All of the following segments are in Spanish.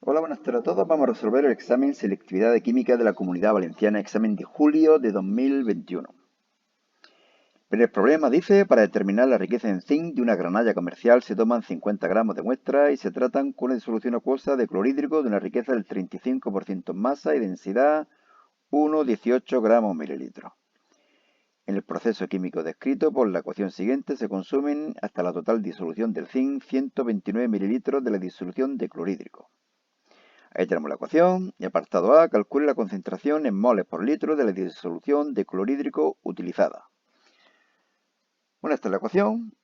Hola, buenas tardes a todos. Vamos a resolver el examen Selectividad de Química de la Comunidad Valenciana, examen de julio de 2021. Primer problema dice, para determinar la riqueza en zinc de una granalla comercial se toman 50 gramos de muestra y se tratan con una disolución acuosa de clorhídrico de una riqueza del 35% en masa y densidad 1,18 gramos mililitros. En el proceso químico descrito por la ecuación siguiente se consumen hasta la total disolución del zinc 129 mililitros de la disolución de clorhídrico. Ahí tenemos la ecuación y apartado A, calcule la concentración en moles por litro de la disolución de clorhídrico utilizada. Bueno, esta es la ecuación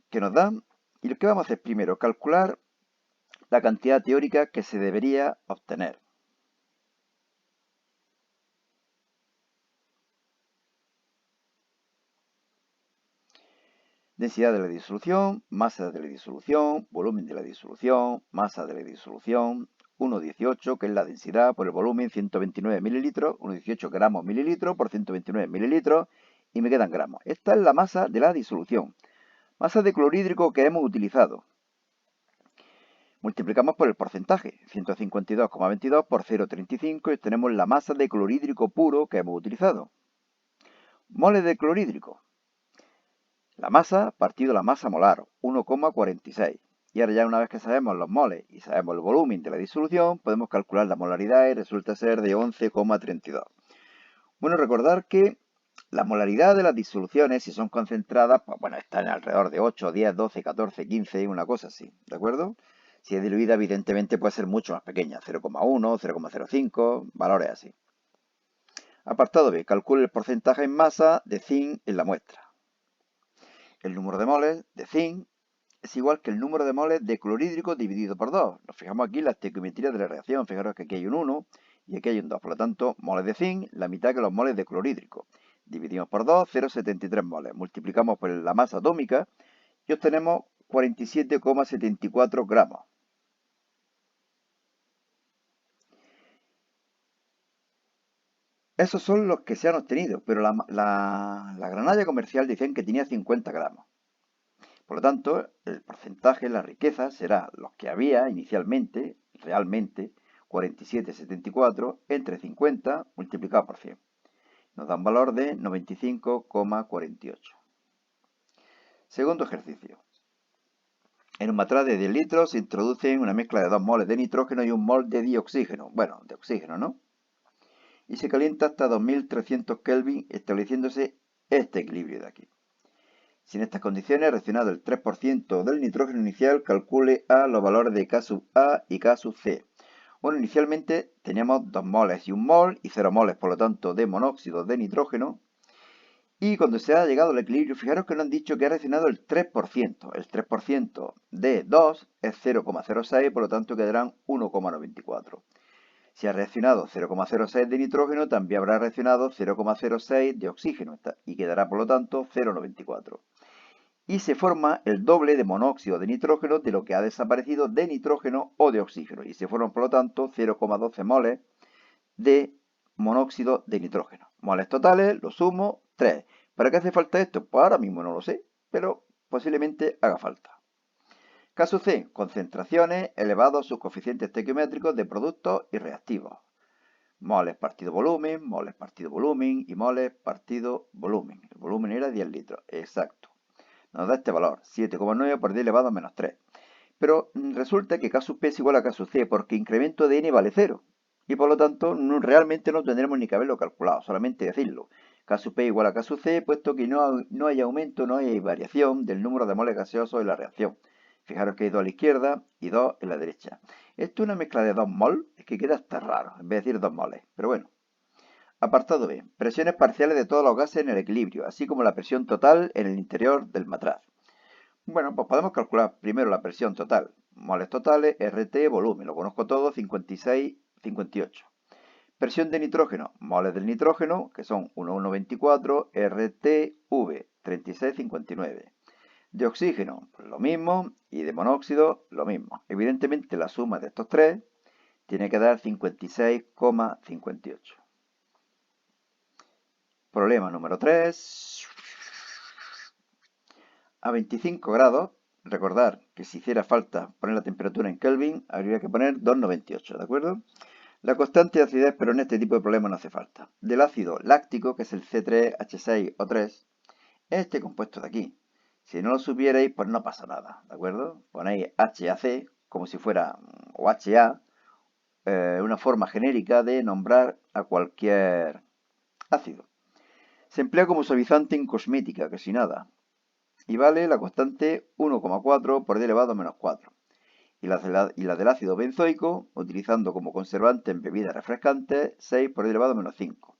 que nos da y lo que vamos a hacer primero, calcular la cantidad teórica que se debería obtener. Densidad de la disolución, masa de la disolución, volumen de la disolución, masa de la disolución, 1,18, que es la densidad por el volumen, 129 mililitros, 1,18 gramos mililitros por 129 mililitros, y me quedan gramos. Esta es la masa de la disolución. Masa de clorhídrico que hemos utilizado. Multiplicamos por el porcentaje, 152,22 por 0,35 y obtenemos la masa de clorhídrico puro que hemos utilizado. Moles de clorhídrico. La masa partido la masa molar, 1,46. Y ahora ya una vez que sabemos los moles y sabemos el volumen de la disolución, podemos calcular la molaridad y resulta ser de 11,32. Bueno, recordar que la molaridad de las disoluciones, si son concentradas, pues bueno, están alrededor de 8, 10, 12, 14, 15, una cosa así, ¿de acuerdo? Si es diluida, evidentemente puede ser mucho más pequeña, 0,1, 0,05, valores así. Apartado B, calcule el porcentaje en masa de zinc en la muestra. El número de moles de zinc es igual que el número de moles de clorhídrico dividido por 2. Nos fijamos aquí en la estequiometría de la reacción. Fijaros que aquí hay un 1 y aquí hay un 2. Por lo tanto, moles de zinc, la mitad que los moles de clorhídrico. Dividimos por 2, 0,73 moles. Multiplicamos por la masa atómica y obtenemos 47,74 gramos. Esos son los que se han obtenido, pero la granalla comercial decían que tenía 50 gramos. Por lo tanto, el porcentaje, la riqueza, será los que había inicialmente, realmente, 47,74 entre 50 multiplicado por 100. Nos da un valor de 95,48. Segundo ejercicio. En un matraz de 10 litros se introduce una mezcla de 2 moles de nitrógeno y un mol de dioxígeno. Bueno, de oxígeno, ¿no? Y se calienta hasta 2300 Kelvin, estableciéndose este equilibrio de aquí. Si en estas condiciones, reaccionado el 3% del nitrógeno inicial, calcule A los valores de K sub A y K sub C. Bueno, inicialmente teníamos 2 moles y 1 mol y 0 moles, por lo tanto, de monóxido de nitrógeno. Y cuando se ha llegado al equilibrio, fijaros que nos han dicho que ha reaccionado el 3%. El 3% de 2 es 0,06, por lo tanto quedarán 1,94. Si ha reaccionado 0,06 de nitrógeno, también habrá reaccionado 0,06 de oxígeno y quedará, por lo tanto, 0,94. Y se forma el doble de monóxido de nitrógeno de lo que ha desaparecido de nitrógeno o de oxígeno. Y se forman, por lo tanto, 0,12 moles de monóxido de nitrógeno. Moles totales, lo sumo, 3. ¿Para qué hace falta esto? Pues ahora mismo no lo sé, pero posiblemente haga falta. Caso C, concentraciones elevados sus coeficientes estequiométricos de productos y reactivos. Moles partido volumen, moles partido volumen y moles partido volumen. El volumen era 10 litros, exacto. Nos da este valor, 7,9 por 10 elevado a menos 3. Pero resulta que K sub P es igual a K sub C porque incremento de N vale 0. Y por lo tanto, realmente no tendremos ni que haberlo calculado, solamente decirlo. K sub P igual a K sub C, puesto que no hay aumento, no hay variación del número de moles gaseosos en la reacción. Fijaros que hay 2 a la izquierda y 2 en la derecha. Esto es una mezcla de 2 mol, es que queda hasta raro, en vez de decir 2 moles. Pero bueno. Apartado B. Presiones parciales de todos los gases en el equilibrio, así como la presión total en el interior del matraz. Bueno, pues podemos calcular primero la presión total. Moles totales, RT, volumen. Lo conozco todo, 56, 58. Presión de nitrógeno. Moles del nitrógeno, que son 1,124, RTV, 36,59. De oxígeno, pues lo mismo. Y de monóxido, lo mismo. Evidentemente, la suma de estos tres tiene que dar 56,58. Problema número 3. A 25 grados, recordar que si hiciera falta poner la temperatura en Kelvin, habría que poner 298, ¿de acuerdo? La constante de acidez, pero en este tipo de problemas no hace falta. Del ácido láctico, que es el C3H6O3, es este compuesto de aquí. Si no lo supierais, pues no pasa nada, ¿de acuerdo? Ponéis HAC como si fuera, o HA, una forma genérica de nombrar a cualquier ácido. Se emplea como suavizante en cosmética, casi nada, y vale la constante 1,4 por 10 elevado a menos 4. Y la del ácido benzoico, utilizando como conservante en bebidas refrescantes, 6 por 10 elevado a menos 5.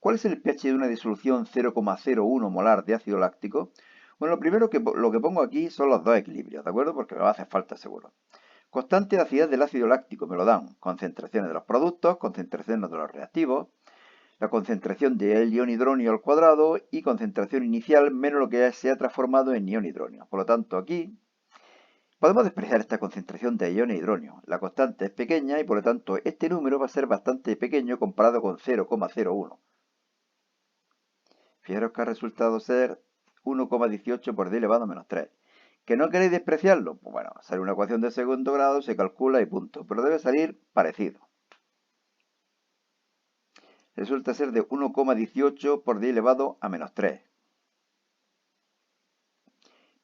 ¿Cuál es el pH de una disolución 0,01 molar de ácido láctico? Bueno, lo primero lo que pongo aquí son los dos equilibrios, ¿de acuerdo? Porque me va a hacer falta seguro. Constante de acidez del ácido láctico me lo dan concentraciones de los productos, concentraciones de los reactivos, la concentración del ion hidronio al cuadrado y concentración inicial menos lo que se ha transformado en ion hidronio. Por lo tanto, aquí podemos despreciar esta concentración de iones hidronio. La constante es pequeña y por lo tanto este número va a ser bastante pequeño comparado con 0,01. Fijaros que ha resultado ser 1,18 por 10 elevado a menos 3. ¿Que no queréis despreciarlo? Pues bueno, sale una ecuación de segundo grado, se calcula y punto. Pero debe salir parecido. Resulta ser de 1,18 por 10 elevado a menos 3.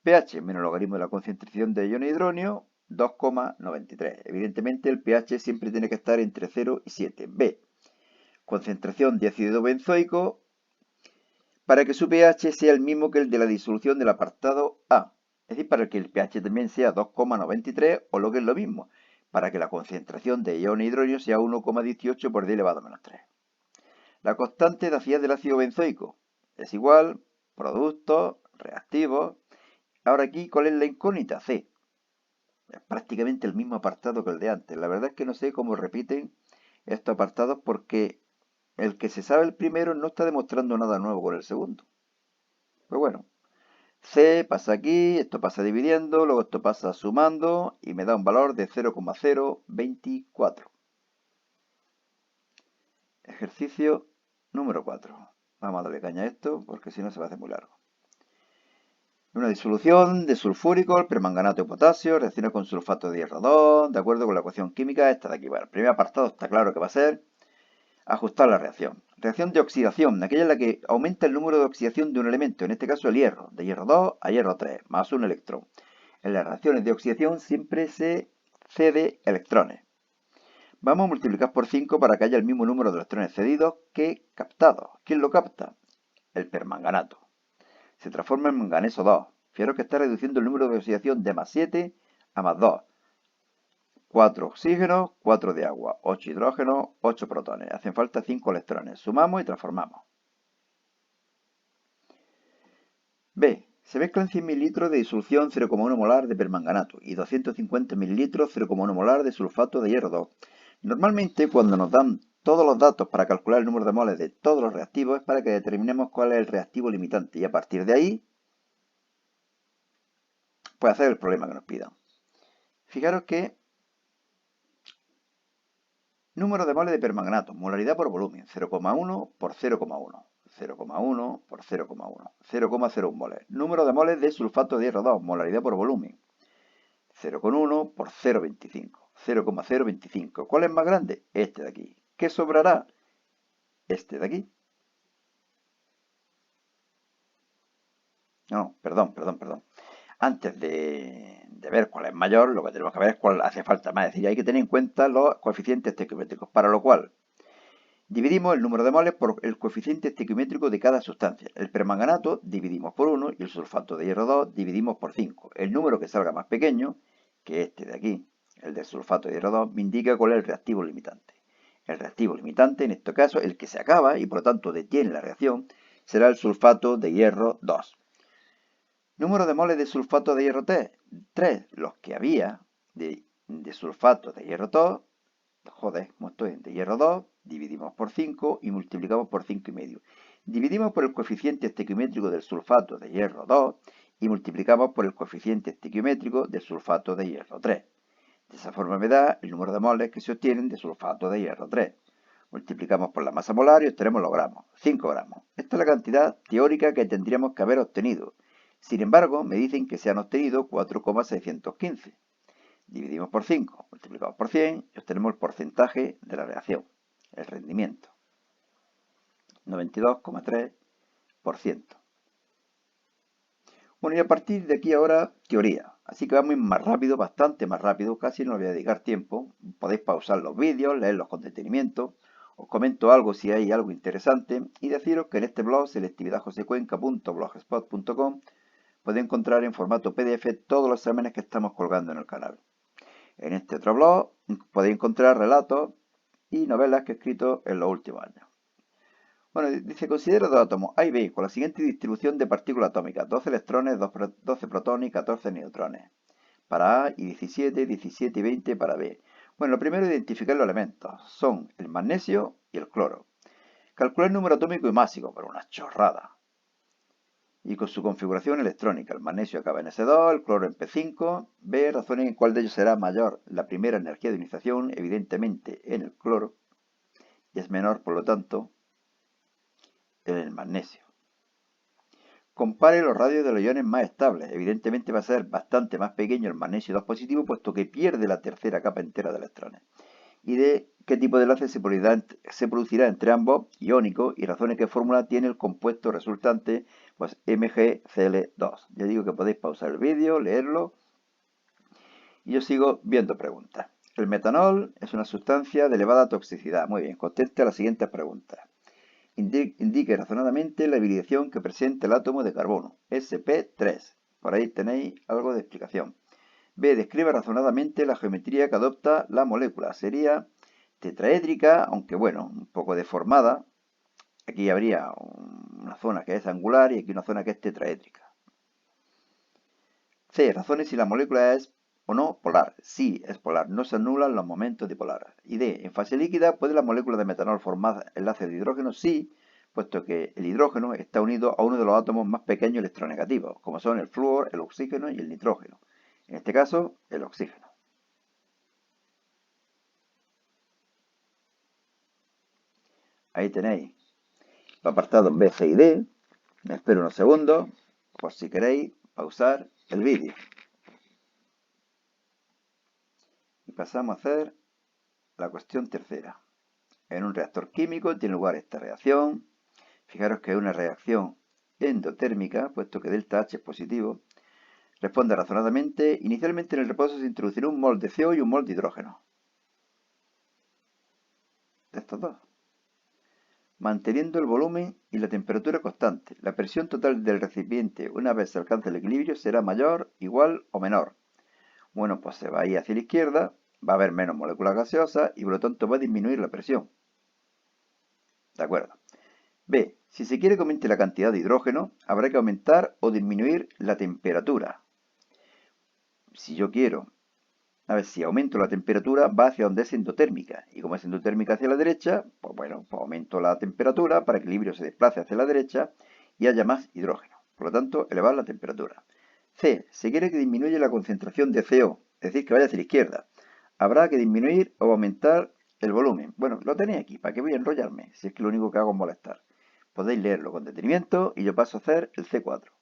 pH menos logaritmo de la concentración de iones hidronio, 2,93. Evidentemente el pH siempre tiene que estar entre 0 y 7. B. Concentración de ácido benzoico para que su pH sea el mismo que el de la disolución del apartado A. Es decir, para que el pH también sea 2,93 o lo que es lo mismo, para que la concentración de iones hidronio sea 1,18 por 10 elevado a menos 3. La constante de acidez del ácido benzoico es igual, productos, reactivos. Ahora aquí, ¿cuál es la incógnita? C. Es prácticamente el mismo apartado que el de antes. La verdad es que no sé cómo repiten estos apartados porque el que se sabe el primero no está demostrando nada nuevo con el segundo. Pues bueno, C pasa aquí, esto pasa dividiendo, luego esto pasa sumando y me da un valor de 0,024. Ejercicio número 4. Vamos a darle caña a esto porque si no se va a hacer muy largo. Una disolución de sulfúrico, el permanganato de potasio, reacciona con sulfato de hierro 2, de acuerdo con la ecuación química esta de aquí. Bueno, el primer apartado está claro que va a ser ajustar la reacción. Reacción de oxidación, aquella en la que aumenta el número de oxidación de un elemento, en este caso el hierro, de hierro 2 a hierro 3, más un electrón. En las reacciones de oxidación siempre se cede electrones. Vamos a multiplicar por 5 para que haya el mismo número de electrones cedidos que captados. ¿Quién lo capta? El permanganato. Se transforma en manganeso 2. Fijaros que está reduciendo el número de oxidación de más 7 a más 2. 4 oxígenos, 4 de agua, 8 hidrógenos, 8 protones. Hacen falta 5 electrones. Sumamos y transformamos. B. Se mezclan 100 ml de disolución 0,1 molar de permanganato y 250 ml 0,1 molar de sulfato de hierro 2. Normalmente cuando nos dan todos los datos para calcular el número de moles de todos los reactivos es para que determinemos cuál es el reactivo limitante y a partir de ahí pues hacer el problema que nos pidan. Fijaros que número de moles de permanganato, molaridad por volumen, 0,1 por 0,1, 0,1 por 0,1, 0,01 moles. Número de moles de sulfato de hierro 2, molaridad por volumen, 0,1 por 0,25, 0,025. ¿Cuál es más grande? Este de aquí. ¿Qué sobrará? Este de aquí. No, perdón. Antes de ver cuál es mayor, lo que tenemos que ver es cuál hace falta más. Es decir, hay que tener en cuenta los coeficientes estequiométricos, para lo cual dividimos el número de moles por el coeficiente estequiométrico de cada sustancia. El permanganato dividimos por 1 y el sulfato de hierro 2 dividimos por 5. El número que salga más pequeño, que este de aquí, el del sulfato de hierro 2, me indica cuál es el reactivo limitante. El reactivo limitante, en este caso, el que se acaba y por lo tanto detiene la reacción, será el sulfato de hierro 2. Número de moles de sulfato de hierro 3, los que había de sulfato de hierro 2, de hierro 2, dividimos por 5 y multiplicamos por 5,5. Dividimos por el coeficiente estequiométrico del sulfato de hierro 2 y multiplicamos por el coeficiente estequiométrico del sulfato de hierro 3. De esa forma me da el número de moles que se obtienen de sulfato de hierro 3. Multiplicamos por la masa molar y obtenemos los gramos, 5 gramos. Esta es la cantidad teórica que tendríamos que haber obtenido. Sin embargo, me dicen que se han obtenido 4,615. Dividimos por 5, multiplicamos por 100 y obtenemos el porcentaje de la reacción, el rendimiento. 92,3%. Bueno, y a partir de aquí ahora, teoría. Así que vamos más rápido, bastante más rápido, casi no os voy a dedicar tiempo. Podéis pausar los vídeos, leerlos con detenimiento. Os comento algo si hay algo interesante y deciros que en este blog, selectividadjosecuenca.blogspot.com, podéis encontrar en formato PDF todos los exámenes que estamos colgando en el canal. En este otro blog podéis encontrar relatos y novelas que he escrito en los últimos años. Bueno, dice, considera dos átomos A y B con la siguiente distribución de partículas atómicas: 12 electrones, 12 protones y 14 neutrones para A y 17, 17 y 20 para B. Bueno, lo primero es identificar los elementos. Son el magnesio y el cloro. Calcular el número atómico y másico, pero una chorrada. Y con su configuración electrónica, el magnesio acaba en S2, el cloro en P5. B, razonen en cuál de ellos será mayor la primera energía de ionización, evidentemente en el cloro, y es menor, por lo tanto, en el magnesio. Compare los radios de los iones más estables. Evidentemente va a ser bastante más pequeño el magnesio 2 positivo, puesto que pierde la tercera capa entera de electrones. Y de qué tipo de enlace se producirá entre ambos, iónico, y razone qué fórmula tiene el compuesto resultante, pues MgCl2. Ya digo que podéis pausar el vídeo, leerlo, y yo sigo viendo preguntas. El metanol es una sustancia de elevada toxicidad. Muy bien, conteste a las siguientes preguntas. Indique razonadamente la hibridación que presenta el átomo de carbono, sp3. Por ahí tenéis algo de explicación. B. Describe razonadamente la geometría que adopta la molécula. Sería tetraédrica, aunque bueno, un poco deformada. Aquí habría una zona que es angular y aquí una zona que es tetraédrica. C. Razone si la molécula es o no polar. Sí, es polar. No se anulan los momentos dipolares. Y D. En fase líquida, ¿puede la molécula de metanol formar enlaces de hidrógeno? Sí, puesto que el hidrógeno está unido a uno de los átomos más pequeños electronegativos, como son el flúor, el oxígeno y el nitrógeno. En este caso, el oxígeno. Ahí tenéis los apartados B, C y D. Me espero unos segundos, por si queréis pausar el vídeo. Y pasamos a hacer la cuestión tercera. En un reactor químico tiene lugar esta reacción. Fijaros que es una reacción endotérmica, puesto que delta H es positivo. Responde razonadamente. Inicialmente en el reposo se introducirá un mol de CO y un mol de hidrógeno. De estos dos. Manteniendo el volumen y la temperatura constante. La presión total del recipiente, una vez se alcance el equilibrio, será mayor, igual o menor. Bueno, pues se va a ir hacia la izquierda, va a haber menos moléculas gaseosas y por lo tanto va a disminuir la presión. ¿De acuerdo? B. Si se quiere que aumente la cantidad de hidrógeno, habrá que aumentar o disminuir la temperatura. Si yo quiero, a ver, si aumento la temperatura, va hacia donde es endotérmica. Y como es endotérmica hacia la derecha, pues bueno, pues aumento la temperatura para que el equilibrio se desplace hacia la derecha y haya más hidrógeno. Por lo tanto, elevar la temperatura. C. Se quiere que disminuya la concentración de CO, es decir, que vaya hacia la izquierda. Habrá que disminuir o aumentar el volumen. Bueno, lo tenéis aquí, ¿para qué voy a enrollarme? Si es que lo único que hago es molestar. Podéis leerlo con detenimiento y yo paso a hacer el C4.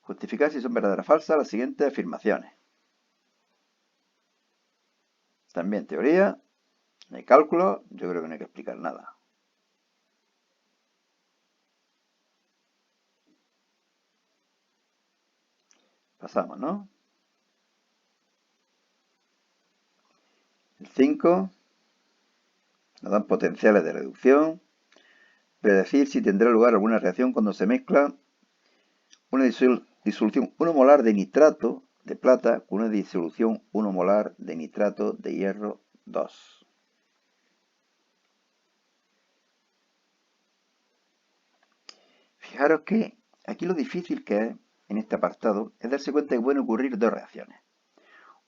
Justificar si son verdaderas o falsas las siguientes afirmaciones. También teoría, no hay cálculo, yo creo que no hay que explicar nada. Pasamos, ¿no? El 5 nos dan potenciales de reducción. Predecir si tendrá lugar alguna reacción cuando se mezcla una disolución 1 molar de nitrato de plata con una disolución 1 molar de nitrato de hierro 2. Fijaros que aquí lo difícil que es en este apartado es darse cuenta que pueden ocurrir dos reacciones.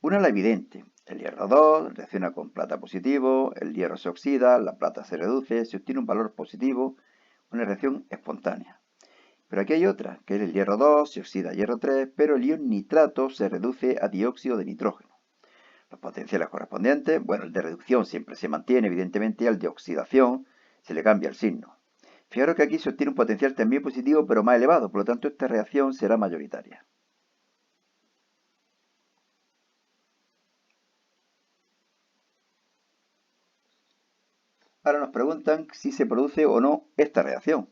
Una la evidente, el hierro 2 reacciona con plata positivo, el hierro se oxida, la plata se reduce, se obtiene un valor positivo, una reacción espontánea. Pero aquí hay otra, que es el hierro 2, se oxida a hierro 3, pero el ion nitrato se reduce a dióxido de nitrógeno. Los potenciales correspondientes, bueno, el de reducción siempre se mantiene, evidentemente, y el de oxidación se le cambia el signo. Fijaros que aquí se obtiene un potencial también positivo, pero más elevado, por lo tanto esta reacción será mayoritaria. Ahora nos preguntan si se produce o no esta reacción.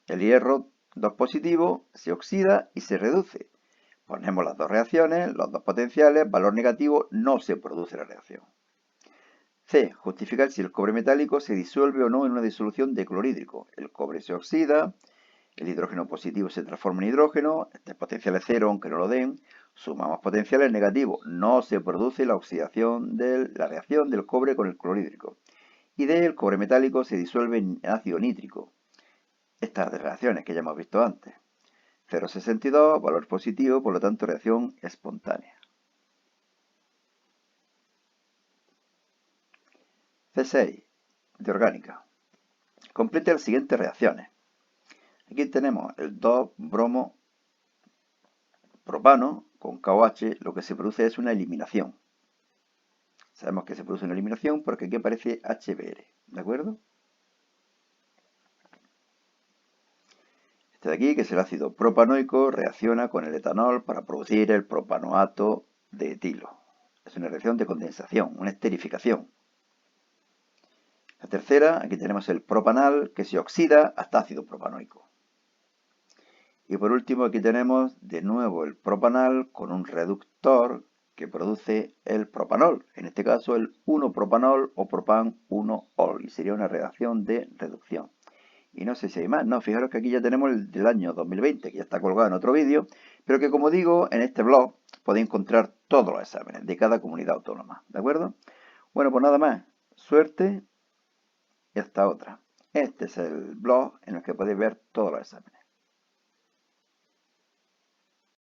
El hierro 2 positivo se oxida y se reduce. Ponemos las dos reacciones, los dos potenciales, valor negativo, no se produce la reacción. C. Justificar si el cobre metálico se disuelve o no en una disolución de clorhídrico. El cobre se oxida, el hidrógeno positivo se transforma en hidrógeno, este potencial es cero aunque no lo den, sumamos potenciales negativos, no se produce la oxidación de la reacción del cobre con el clorhídrico. Y D. El cobre metálico se disuelve en ácido nítrico. Estas reacciones que ya hemos visto antes. 0,62, valor positivo, por lo tanto reacción espontánea. C6, de orgánica. Complete las siguientes reacciones. Aquí tenemos el 2-bromo propano con KOH, lo que se produce es una eliminación. Sabemos que se produce una eliminación porque aquí aparece HBr, ¿de acuerdo? Este de aquí, que es el ácido propanoico, reacciona con el etanol para producir el propanoato de etilo. Es una reacción de condensación, una esterificación. La tercera, aquí tenemos el propanal, que se oxida hasta ácido propanoico. Y por último, aquí tenemos de nuevo el propanal con un reductor que produce el propanol, en este caso el 1-propanol o propan-1-ol, y sería una reacción de reducción. Y no sé si hay más, no, fijaros que aquí ya tenemos el del año 2020, que ya está colgado en otro vídeo, pero que como digo, en este blog podéis encontrar todos los exámenes de cada comunidad autónoma, ¿de acuerdo? Bueno, pues nada más, suerte y hasta otra. Este es el blog en el que podéis ver todos los exámenes.